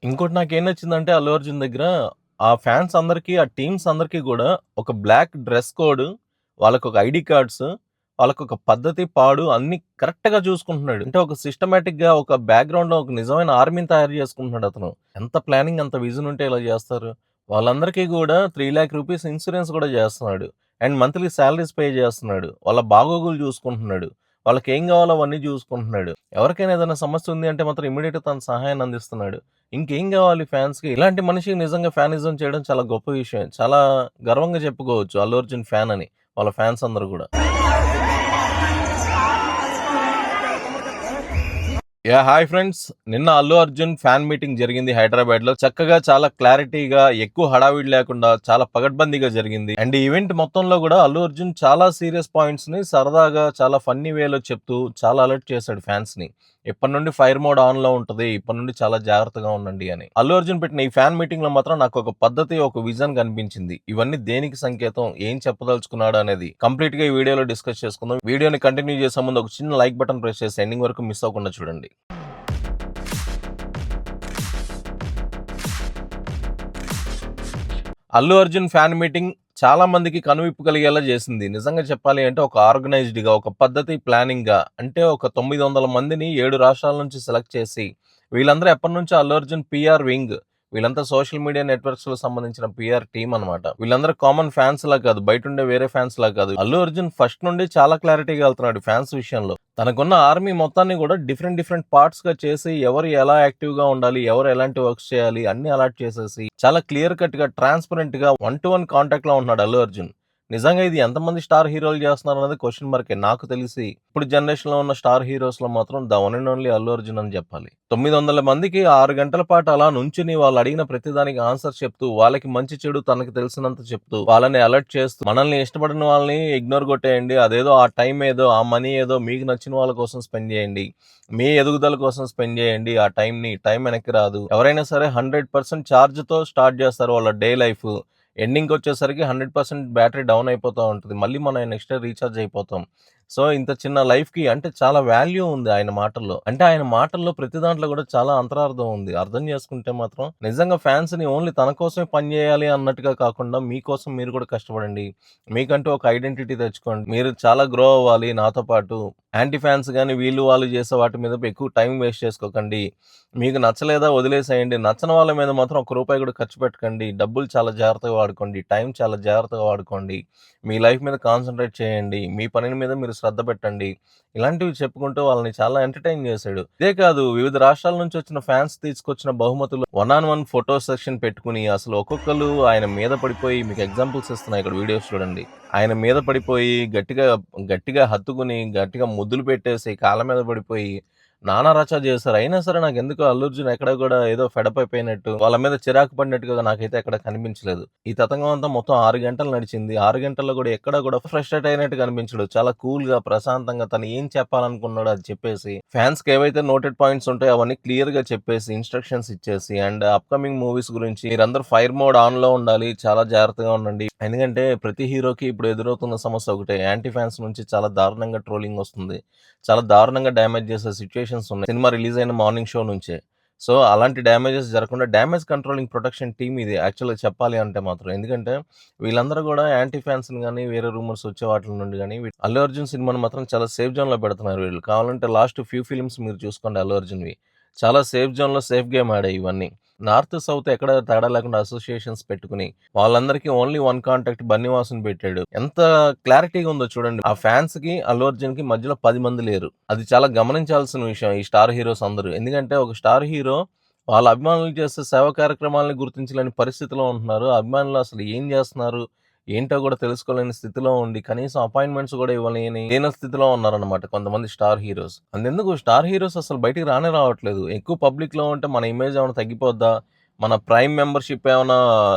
ఇంకోటి నాకేం నచ్చిందంటే 'అల్లు అర్జున్' దగ్గర ఆ ఫ్యాన్స్ అందరికి, ఆ టీమ్స్ అందరికి గూడా ఒక బ్లాక్ డ్రెస్ కోడ్, వాళ్ళకొక ఐడీ కార్డ్స్, వాళ్ళకొక పద్ధతి, పాడు అన్నీ కరెక్ట్‌గా చూసుకుంటున్నాడు. అంటే ఒక సిస్టమాటిక్‌గా ఒక బ్యాక్‌గ్రౌండ్‌లో ఒక నిజమైన ఆర్మీని తయారు చేసుకుంటున్నాడు అతను. ఎంత ప్లానింగ్, అంత విజన్ ఉంటే ఇలా జేస్తారు. వాళ్ళందరికీ గూడా 3,00,000 రూపీస్ ఇన్స్యూరెన్స్ గూడా జేస్తున్నాడు. అండ్ మంత్లీ సాలరీస్ పే జేస్తున్నాడు. వాళ్ళ బాగోగులు చూసుకుంటున్నాడు. వాళ్ళకేం గావాలో అవన్నీ జూసుకుంటున్నాడు. ఎవరికైనా ఏదైనా సమస్య ఉంది అంటే మాత్రం ఇమ్మీడియేట్‌గా తన సహాయాన్ని అందిస్తున్నాడు. ఇంకేం గావాలి ఫ్యాన్స్‌కి? ఇలాంటి మనిషికి నిజంగా ఫ్యానిజం చేయడం చాలా గొప్ప విషయం. చాలా గర్వంగా చెప్పుకోవచ్చు 'అల్లు అర్జున్' ఫ్యాన్ అని. వాళ్ళ ఫ్యాన్స్ అందరూ గూడా. Hi friends. నిన్న 'అల్లు అర్జున్' ఫ్యాన్ మీటింగ్ జరిగింది హైదరాబాద్‌లో. చక్కగా చాలా క్లారిటీగా, ఎక్కువ హడావిడి లేకుండా చాలా పకడ్బందీగా జరిగింది. అండ్ ఈ ఈవెంట్ మొత్తంలో గూడా 'అల్లు అర్జున్' చాలా సీరియస్ పాయింట్స్‌ని సరదాగా చాలా ఫన్నీ వేలో చెప్తూ చాలా అలర్ట్ చేశాడు ఫ్యాన్స్‌ని. ఇప్పటి నుండి ఫైర్ మోడ్ ఆన్‌లో ఉంటది. ఇప్పటి నుండి చాలా జాగ్రత్తగా ఉండండి అని. 'అల్లు అర్జున్' పెట్టిన ఈ ఫ్యాన్ మీటింగ్‌లో మాత్రం నాకొక పద్ధతి, ఒక విజన్ కనిపించింది. ఇవన్నీ దేనికి సంకేతం? ఏం చెప్పదలుచుకున్నాడు అనేది కంప్లీట్‌గా ఈ వీడియోలో డిస్కస్ చేసుకుందాం. వీడియోని కంటిన్యూ చేసే ముందు ఒక చిన్న లైక్ బటన్ ప్రెస్ చేసి ఎండింగ్ వరకు మిస్ అవ్వకుండా చూడండి. 'అల్లు అర్జున్' ఫ్యాన్ మీటింగ్ చాలా మందికి కనువిప్పు కలిగేలా చేసింది. నిజంగా చెప్పాలి అంటే ఒక ఆర్గనైజ్డ్‌గా, ఒక పద్ధతి, ప్లానింగ్‌గా అంటే ఒక 900 మందిని 7 రాష్ట్రాల నుంచి సెలెక్ట్ చేసి వీళ్ళందరూ ఎప్పటినుంచో 'అల్లు అర్జున్' పీఆర్ వింగ్. వీళ్ళంతా సోషల్ మీడియా నెట్వర్క్స్‌లో సంబంధించిన పీఆర్ టీమ్ అన్నమాట. వీళ్ళందరూ కామన్ ఫ్యాన్స్‌లా కాదు. బయటుండే వేరే ఫ్యాన్స్‌లా కాదు. 'అల్లు అర్జున్' ఫస్ట్ నుండి చాలా క్లారిటీగా వెళ్తున్నాడు ఫ్యాన్స్ విషయంలో. తనకున్న ఆర్మీ మొత్తాన్ని కూడా డిఫరెంట్ పార్ట్స్‌గా చేసి ఎవరు ఎలా యాక్టివ్‌గా ఉండాలి, ఎవరు ఎలాంటి వర్క్స్ చేయాలి అన్నీ అలాట్ చేసేసి చాలా క్లియర్ కట్‌గా, ట్రాన్స్‌పరెంట్‌గా 1-1 కాంటాక్ట్‌లో ఉంటున్నాడు 'అల్లు అర్జున్.' నిజంగా ఇది ఎంతమంది స్టార్ హీరోలు చేస్తున్నారన్నది క్వెషన్ మార్కే. నాకు తెలిసి ఇప్పుడు జనరేషన్‌లో ఉన్న స్టార్ హీరోస్‌లో మాత్రం the one and only 'Allu Arjun' అని చెప్పాలి. 900 మందికి 6 గంటల పాటు అలా నుంచుని వాళ్ళు అడిగిన ప్రతి దానికి ఆన్సర్ చెప్తూ, వాళ్ళకి మంచి చెడు తనకు తెలిసినంత చెప్తూ, వాళ్ళని అలర్ట్ చేస్తూ, మనల్ని ఇష్టపడిన వాళ్ళని ఇగ్నోర్ కొట్టేయండి. అదేదో ఆ టైం ఏదో, ఆ మనీ ఏదో మీకు నచ్చిన వాళ్ళ కోసం స్పెండ్ చేయండి. మీ ఎదుగుదల కోసం స్పెండ్ చేయండి ఆ టైంని. టైం వెనక్కి రాదు. ఎవరైనా సరే 100% ఛార్జ్‌తో స్టార్ట్ చేస్తారు వాళ్ళ డే లైఫ్. ఎండింగ్‌కొచ్చేసరికి 100% బ్యాటరీ డౌన్ అయిపోతా ఉంటది. మళ్ళీ మనం నెక్స్ట్ డే రీచార్జ్ అయిపోతాం. సో, ఇంత చిన్న లైఫ్‌కి అంటే చాలా వాల్యూ ఉంది ఆయన మాటల్లో. అంటే ఆయన మాటల్లో ప్రతి దాంట్లో కూడా చాలా అంతరార్థం ఉంది. అర్థం చేసుకుంటే మాత్రం నిజంగా ఫ్యాన్స్‌ని ఓన్లీ తన కోసమే పని చేయాలి అన్నట్టుగా కాకుండా మీకోసం మీరు కూడా కష్టపడండి. మీకంటూ ఒక ఐడెంటిటీ తెచ్చుకోండి. మీరు చాలా గ్రో అవ్వాలి నాతో పాటు. యాంటీ ఫ్యాన్స్ గాని వీళ్ళు వాళ్ళు చేసే వాటి మీద ఎక్కువ టైం వేస్ట్ చేసుకోకండి. మీకు నచ్చలేదా వదిలేసేయండి. నచ్చని వాళ్ళ మీద మాత్రం ఒక్క రూపాయి కూడా ఖర్చు పెట్టకండి. డబ్బులు చాలా జాగ్రత్తగా వాడుకోండి. టైం చాలా జాగ్రత్తగా వాడుకోండి. మీ లైఫ్ మీద కాన్సంట్రేట్ చేయండి. మీ పని మీద మీరు శ్రద్ధ పెట్టండి. ఇలాంటివి చెప్పుకుంటూ వాళ్ళని చాలా ఎంటర్‌టైన్ చేశాడు. ఇదే కాదు, వివిధ రాష్ట్రాల నుంచి వచ్చిన ఫ్యాన్స్ తీసుకొచ్చిన బహుమతులు, one on one photo session పెట్టుకొని అసలు ఒక్కొక్కళ్ళు ఆయన మీద పడిపోయి, మీకు ఎగ్జాంపుల్స్ ఇస్తున్నా ఇక్కడ వీడియోస్ చూడండి. ఆయన మీద పడిపోయి గట్టిగా హత్తుకుని, గట్టిగా ముద్దులు పెట్టేసి, కాళ్ళ మీద పడిపోయి నానా రచా చేశారు. అయినా సరే నాకెందుకో 'అల్లు అర్జున్' ఎక్కడ కూడా ఏదో ఫెడప్ అయిపోయినట్టు, వాళ్ళ మీద చిరాకు పడినట్టుగా నాకైతే ఎక్కడ కనిపించలేదు. ఈ తతంగం అంతా మొత్తం 6 గంటలు నడిచింది. 6 గంటల్లో కూడా ఎక్కడ కూడా ఫ్రస్ట్రేట్ అయినట్టు కనిపించడు. చాలా కూల్‌గా, ప్రశాంతంగా తను ఏం చెప్పాలనుకున్నాడో అది చెప్పేసి, ఫ్యాన్స్‌కి ఏవైతే నోటెడ్ పాయింట్స్ ఉంటాయో అవన్నీ క్లియర్‌గా చెప్పేసి, ఇన్‌స్ట్రక్షన్స్ ఇచ్చేసి, అండ్ అప్‌కమింగ్ మూవీస్ గురించి మీరందరూ ఫైర్ మోడ్ ఆన్‌లో ఉండాలి. చాలా జాగ్రత్తగా ఉండండి. ఎందుకంటే ప్రతి హీరోకి ఇప్పుడు ఎదురవుతున్న సమస్య ఒకటే. యాంటీ ఫ్యాన్స్ నుంచి చాలా దారుణంగా ట్రోలింగ్ వస్తుంది. చాలా దారుణంగా డ్యామేజ్ చేసే సిట్యుయేషన్స్ ఉన్నాయి. సినిమా రిలీజ్ అయిన మార్నింగ్ షో నుంచే. సో, అలాంటి డ్యామేజెస్ జరగకుండా డ్యామేజ్ కంట్రోలింగ్ ప్రొటెక్షన్ టీమ్ ఇది యాక్చువల్‌గా చెప్పాలి అంటే మాత్రం. ఎందుకంటే వీళ్ళందరూ కూడా యాంటీ ఫ్యాన్స్‌ని గాని, వేరే రూమర్స్ వచ్చే వాటిల నుండి గాని, 'అల్లు అర్జున్' సినిమాని మాత్రం చాలా సేఫ్ జోన్‌లో పెడుతున్నారు వీళ్ళు. కావాలంటే లాస్ట్ ఫ్యూ ఫిల్మ్స్ మీరు చూసుకోండి 'అల్లు అర్జున్‌వి'. చాలా సేఫ్ జోన్‌లో సేఫ్ గేమ్ ఆడాయి ఇవన్నీ. నార్త్, సౌత్ ఎక్కడ తేడా లేకుండా అసోసియేషన్స్ పెట్టుకుని వాళ్ళందరికీ ఓన్లీ వన్ కాంటాక్ట్ బన్నీవాసుని పెట్టాడు. ఎంత క్లారిటీగా ఉందో చూడండి. ఆ ఫ్యాన్స్‌కి, అల్లు అర్జున్‌కి మధ్యలో 10 మంది లేరు. అది చాలా గమనించాల్సిన విషయం ఈ స్టార్ హీరోస్ అందరూ. ఎందుకంటే ఒక స్టార్ హీరో వాళ్ళ అభిమానులు చేసే సేవా కార్యక్రమాలను గుర్తించలేని పరిస్థితిలో ఉంటున్నారు. అభిమానులు అసలు ఏం చేస్తున్నారు, ఏంటో కూడా తెలుసుకోలేని స్థితిలో ఉండి, కనీసం అపాయింట్మెంట్స్ కూడా లేని స్థితిలో ఉన్నారన్నమాట కొంతమంది స్టార్ హీరోస్. అంతెందుకు స్టార్ హీరోస్ అసలు బయటికి రానే రావట్లేదు. ఎక్కువ పబ్లిక్‌లో ఉంటే మన ఇమేజ్ ఏమైనా తగ్గిపోద్దా? మన ప్రైమ్ మెంబర్‌షిప్ ఏమైనా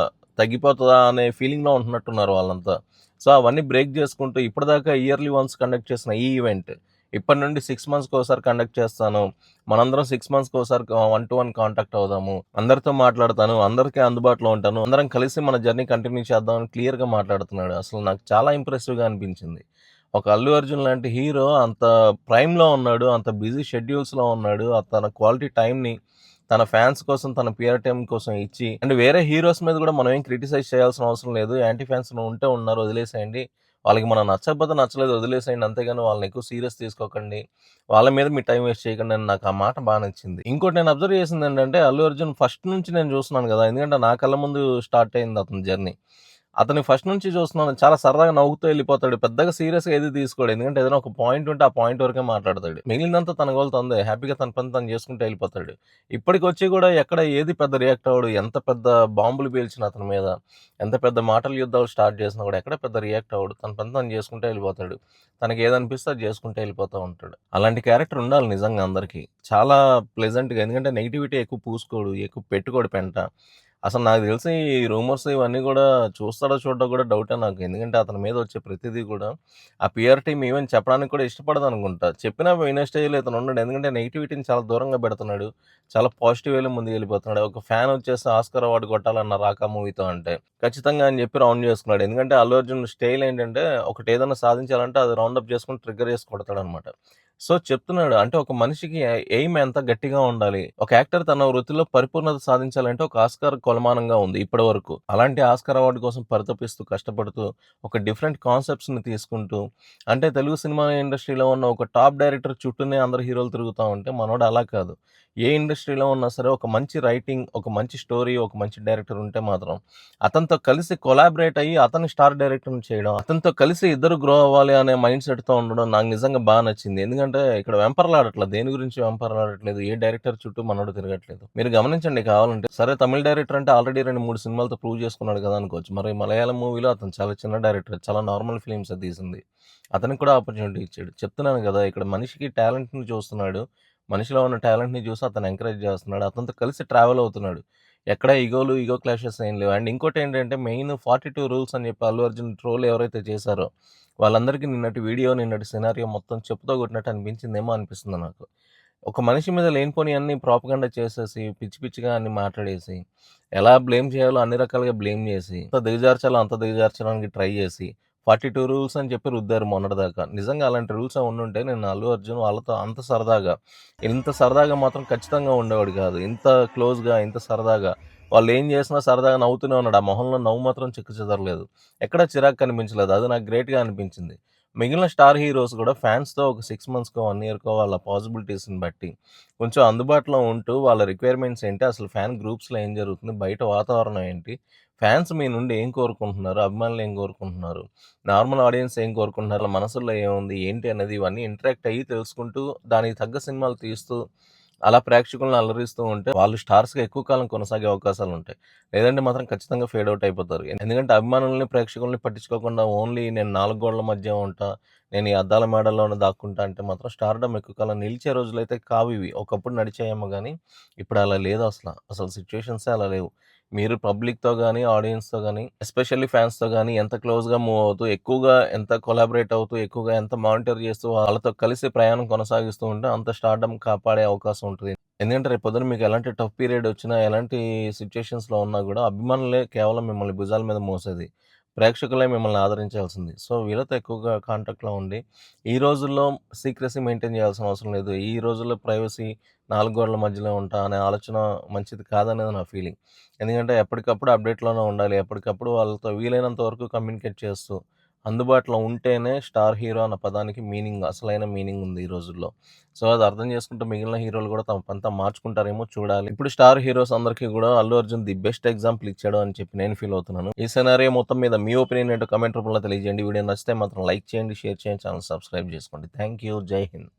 తగ్గిపోతదా అనే ఫీలింగ్‌లో ఉంటున్నట్టున్నారు వాళ్ళంతా. సో, అవన్నీ బ్రేక్ చేసుకుంటూ ఇప్పటిదాకా ఇయర్లీ వన్స్ కండక్ట్ చేసిన ఈ ఈవెంట్ ఇప్పటి నుండి 6 మంత్స్‌కోసారి కండక్ట్ చేస్తాను. మనందరం 6 మంత్స్‌కోసారి 1-1 కాంటాక్ట్ అవుదాము. అందరితో మాట్లాడతాను. అందరికీ అందుబాటులో ఉంటాను. అందరం కలిసి మన జర్నీ కంటిన్యూ చేద్దాం అని క్లియర్‌గా మాట్లాడుతున్నాడు. అసలు నాకు చాలా ఇంప్రెసివ్‌గా అనిపించింది. ఒక 'అల్లు అర్జున్' లాంటి హీరో అంత ప్రైమ్‌లో ఉన్నాడు. అంత బిజీ షెడ్యూల్స్‌లో ఉన్నాడు. తన క్వాలిటీ టైమ్‌ని తన ఫ్యాన్స్ కోసం, తన పీఆర్ టీమ్ కోసం ఇచ్చి అండ్ వేరే హీరోస్ మీద కూడా మనం ఏం క్రిటిసైజ్ చేయాల్సిన అవసరం లేదు. యాంటీ ఫ్యాన్స్ ఉంటే ఉన్నారు, వదిలేసేయండి. వాళ్ళకి మనం నచ్చకపోతే నచ్చలేదు, వదిలేసేయండి. అంతేగాని వాళ్ళని ఎక్కువ సీరియస్ తీసుకోకండి. వాళ్ళ మీద మీ టైం వేస్ట్ చేయకండి అని నాకు ఆ మాట బాగా నచ్చింది. ఇంకోటి నేను అబ్జర్వ్ చేసింది ఏంటంటే, అల్లు అర్జున్ ఫస్ట్ నుంచి నేను చూస్తున్నాను కదా! ఎందుకంటే నా కళ్ళ ముందు స్టార్ట్ అయింది అతని జర్నీ. అతన్ని ఫస్ట్ నుంచి చూస్తున్నాను. చాలా సరదాగా నవ్వుతూ వెళ్ళిపోతాడు. పెద్దగా సీరియస్‌గా ఏది తీసుకోడు. ఎందుకంటే ఏదైనా ఒక పాయింట్ ఉంటే ఆ పాయింట్ వరకే మాట్లాడతాడు. మిగిలిందంతా తన గోల తనదే. హ్యాపీగా తన పని తను చేసుకుంటూ వెళ్ళిపోతాడు. ఇప్పటికొచ్చి కూడా ఎక్కడ ఏది పెద్ద రియాక్ట్ అవ్వడు. ఎంత పెద్ద బాంబులు పేల్చినా అతని మీద, ఎంత పెద్ద మాటల యుద్ధాలు స్టార్ట్ చేసినా కూడా ఎక్కడ పెద్ద రియాక్ట్ అవ్వడు. తన పని తను చేసుకుంటూ వెళ్ళిపోతాడు. తనకి ఏదనిపిస్తే అది చేసుకుంటూ వెళ్ళిపోతూ ఉంటాడు. అలాంటి క్యారెక్టర్ ఉండాలి నిజంగా అందరికీ. చాలా ప్లెజెంట్‌గా, ఎందుకంటే నెగటివిటీ ఎక్కువ పూసుకోడు, ఎక్కువ పెట్టుకోడు పెంట. అసలు నాకు తెలిసి ఈ రూమర్స్ ఇవన్నీ గూడా చూస్తాడో చూడడో గూడా డౌటే నాకు. ఎందుకంటే అతని మీద వచ్చే ప్రతిదీ గూడా ఆ పీఆర్ టీమ్ ఈవెన్ చెప్పడానికి కూడా ఇష్టపడదనుకుంటా. చెప్పినా వినే స్టేజ్‌లో ఇతను ఉండడు. ఎందుకంటే నెగటివిటీని చాలా దూరంగా పెడుతున్నాడు. చాలా పాజిటివ్ వేలో ముందుకెళ్ళిపోతున్నాడు. ఒక ఫ్యాన్ వచ్చేసి ఆస్కార్ అవార్డ్ కొట్టాలన్న 'రాకా' మూవీతో అంటే ఖచ్చితంగా అని చెప్పి రౌండ్ చేసుకున్నాడు. ఎందుకంటే అల్లు అర్జున్ స్టైల్ ఏంటంటే ఒకటి ఏదైనా సాధించాలంటే అది రౌండ్ అప్ చేసుకొని ట్రిగ్గర్ చేసి కొడతాడనమాట. సో, చెప్తున్నాడు. అంటే ఒక మనిషికి ఎయిమ్ ఎంత గట్టిగా ఉండాలి. ఒక యాక్టర్ తన వృత్తిలో పరిపూర్ణత సాధించాలంటే ఒక ఆస్కార్ కొలమానంగా ఉంది ఇప్పటి వరకు. అలాంటి ఆస్కార్ అవార్డ్ కోసం పరితపిస్తూ, కష్టపడుతూ, ఒక డిఫరెంట్ కాన్సెప్ట్స్‌ని తీసుకుంటూ, అంటే తెలుగు సినిమా ఇండస్ట్రీలో ఉన్న ఒక టాప్ డైరెక్టర్ చుట్టూనే అందరు హీరోలు తిరుగుతా ఉంటే మనోడు అలా కాదు. ఏ ఇండస్ట్రీలో ఉన్నా సరే ఒక మంచి రైటింగ్, ఒక మంచి స్టోరీ, ఒక మంచి డైరెక్టర్ ఉంటే మాత్రం అతనితో కలిసి కొలాబరేట్ అయ్యి అతన్ని స్టార్ డైరెక్టర్‌ని చేయడం, అతనితో కలిసి ఇద్దరు గ్రో అవ్వాలి అనే మైండ్ సెట్‌తో ఉండడం నాకు నిజంగా బా నచ్చింది. ఎందుకంటే ఇక్కడ వెంపర్లాడట్ల. దేని గురించి వెంపర్లాడట్లేదు. ఏ డైరెక్టర్ చుట్టూ మనోడు తిరగట్లేదు. మీరు గమనించండి కావాలంటే. సరే తమిళ డైరెక్టర్ అంటే ఆల్రెడీ 2, 3 సినిమాలతో ప్రూవ్ చేసుకున్నాడు కదా అనుకోవచ్చు. మరి మలయాళం మూవీలో అతను చాలా చిన్న డైరెక్టర్. చాలా నార్మల్ ఫిల్మ్సే తీసింది. అతనికి కూడా ఆపర్చునిటీ ఇచ్చాడు. చెప్తున్నాను కదా! ఇక్కడ మనిషికి టాలెంట్‌ని చూస్తున్నాడు. మనిషిలో ఉన్న టాలెంట్‌ని చూసి అతను ఎంకరేజ్ చేస్తున్నాడు. అతనితో కలిసి ట్రావెల్ అవుతున్నాడు. ఎక్కడ ఈగో క్లాషెస్ ఏం లేవు. అండ్ ఇంకోటేంటంటే మెయిన్ 42 రూల్స్ అని చెప్పి అల్లు అర్జున్ ట్రోల్ ఎవరైతే చేశారో, వాళ్ళందరికీ నిన్నటి వీడియో, నిన్నటి సినారియో మొత్తం చెప్పుతో కొట్టినట్టు అనిపించిందేమో అనిపిస్తుంది నాకు. ఒక మనిషి మీద లేనిపోనియన్నీ ప్రాపగండా చేసేసి, పిచ్చి పిచ్చిగా అన్ని మాట్లాడేసి, ఎలా బ్లేమ్ చేయాలో అన్ని రకాలుగా బ్లేమ్ చేసి, ఎంత దిగజార్చాలో అంత దిగజార్చడానికి ట్రై చేసి, 42 రూల్స్ అని చెప్పి రుద్దారు మొన్నటిదాకా. నిజంగా అలాంటి రూల్స్ ఉండుంటే నేను అల్లు అర్జున్ వాళ్ళతో అంత సరదాగా, ఇంత సరదాగా మాత్రం ఖచ్చితంగా ఉండేవాడు కాదు. ఇంత క్లోజ్‌గా, ఇంత సరదాగా వాళ్ళేం చేసినా సరదాగా నవ్వుతూనే ఉన్నాడు. ఆ మొహంలో నవ్వు మాత్రం చెక్కు చెదరలేదు. ఎక్కడ చిరాకు కనిపించలేదు. అది నాకు గ్రేట్‌గా అనిపించింది. మిగిలిన స్టార్ హీరోస్ కూడా ఫ్యాన్స్‌తో ఒక 6 మంత్స్‌కో, 1 ఇయర్‌కో వాళ్ళ పాసిబిలిటీస్‌ని బట్టి కొంచెం అందుబాటులో ఉంటూ వాళ్ళ రిక్వైర్మెంట్స్ ఏంటి, అసలు ఫ్యాన్ గ్రూప్స్‌లో ఏం జరుగుతుంది, బయట వాతావరణం ఏంటి, ఫ్యాన్స్ మీ నుండి ఏం కోరుకుంటున్నారు, అభిమానులు ఏం కోరుకుంటున్నారు, నార్మల్ ఆడియన్స్ ఏం కోరుకుంటున్నారు, వాళ్ళ మనసుల్లో ఏముంది, ఏంటి అనేది ఇవన్నీ ఇంటరాక్ట్ అయ్యి తెలుసుకుంటూ దానికి తగ్గ సినిమాలు తీస్తూ అలా ప్రేక్షకులను అలరిస్తూ ఉంటే వాళ్ళు స్టార్స్‌గా ఎక్కువ కాలం కొనసాగే అవకాశాలుంటాయి. లేదంటే మాత్రం ఖచ్చితంగా ఫేడ్ ఔట్ అయిపోతారు. ఎందుకంటే అభిమానుల్ని, ప్రేక్షకుల్ని పట్టించుకోకుండా ఓన్లీ నేను 4 గోడల మధ్య ఉంటా, నేను ఈ అద్దాల మేడల్లోనే దాక్కుంటా అంటే మాత్రం స్టార్‌డమ్ ఎక్కువ కాలం నిలిచే రోజులైతే కావివి. ఒకప్పుడు నడిచాయేమో గానీ ఇప్పుడు అలా లేదు అసల. అసలు సిట్యుయేషన్సే అలా లేవు. మీరు పబ్లిక్‌తో గాని, ఆడియన్స్‌తో గాని, ఎస్పెషల్లీ ఫ్యాన్స్‌తో గాని ఎంత క్లోజ్‌గా మూవ్ అవుతూ, ఎక్కువగా ఎంత కొలాబరేట్ అవుతూ, ఎక్కువగా ఎంత మానిటర్ చేస్తూ, వాళ్ళతో కలిసి ప్రయాణం కొనసాగిస్తూ ఉంటే అంత స్టార్డమ్ కాపాడే అవకాశం ఉంటది. ఎందుకంటే రేపొద్దున మీకు ఎలాంటి టఫ్ పీరియడ్ వచ్చినా, ఎలాంటి సిట్యుయేషన్స్‌లో ఉన్నా గూడా అభిమానులే కేవలం మిమ్మల్ని భుజాల మీద మోసేది. ప్రేక్షకులే మిమ్మల్ని ఆదరించాల్సింది. సో, వీళ్ళతో ఎక్కువగా కాంటాక్ట్‌లో ఉండి, ఈ రోజుల్లో సీక్రెసీ మెయింటైన్ చేయాల్సిన అవసరం లేదు. ఈ రోజుల్లో ప్రైవసీ 4 గోడల మధ్యలో ఉంటా అనే ఆలోచన మంచిది కాదనేది నా ఫీలింగ్. ఎందుకంటే ఎప్పటికప్పుడు అప్డేట్‌లోనే ఉండాలి. ఎప్పటికప్పుడు వాళ్ళతో వీలైనంత వరకు కమ్యూనికేట్ చేస్తూ, అందుబాటులో ఉంటేనే స్టార్ హీరో అన్న పదానికి మీనింగ్, అసలైన మీనింగ్ ఉంది ఈ రోజుల్లో. సో, అది అర్థం చేసుకుంటే మిగిలిన హీరోలు కూడా తమ పంతా మార్చుకుంటారేమో చూడాలి. ఇప్పుడు స్టార్ హీరోస్ అందరికీ కూడా Allu Arjun the best example ఇచ్చాడు అని చెప్పి నేను ఫీల్ అవుతున్నాను. ఈ సినారియో మొత్తం మీద మీ ఒపీనియన్ ఏంటో కామెంట్ రూపంలో తెలియజేయండి. వీడియో నచ్చితే మాత్రం లైక్ చేయండి, షేర్ చేయండి, ఛానెల్ సబ్స్క్రైబ్ చేసుకోండి. Thank you. జై హింద్.